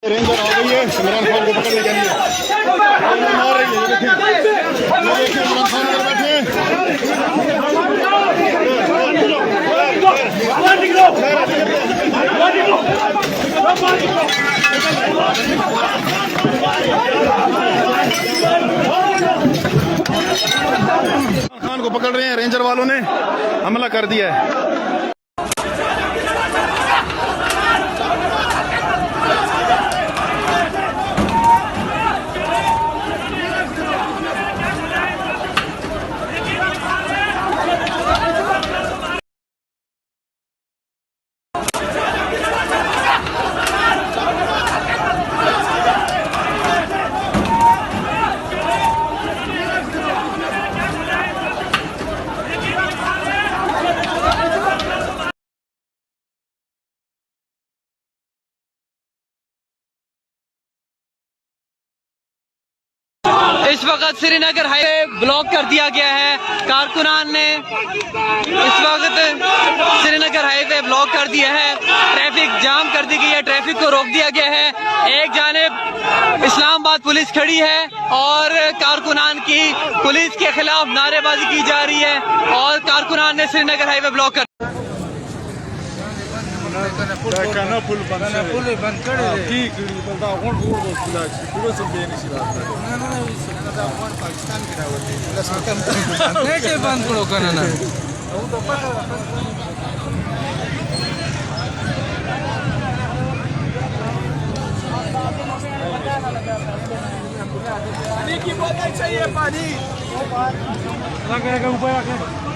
Ranger आ गई है इमरान खान को पकड़ने के लिए। मार रही है, ये देखिए इमरान खान अंदर बैठे हैं। खान को पकड़ रहे हैं, रेंजर वालों ने हमला कर दिया है। इस वक्त श्रीनगर हाईवे ब्लॉक कर दिया गया है। कारकुनान ने इस वक्त श्रीनगर हाईवे ब्लॉक कर दिया है। ट्रैफिक जाम कर दी गई है, ट्रैफिक को रोक दिया गया है। एक जानिब इस्लामाबाद पुलिस खड़ी है और कारकुनान की पुलिस के खिलाफ नारेबाजी की जा रही है और कारकुनान ने श्रीनगर हाईवे ब्लॉक कर पानी की बोतल चाहिए, पानी ऊपर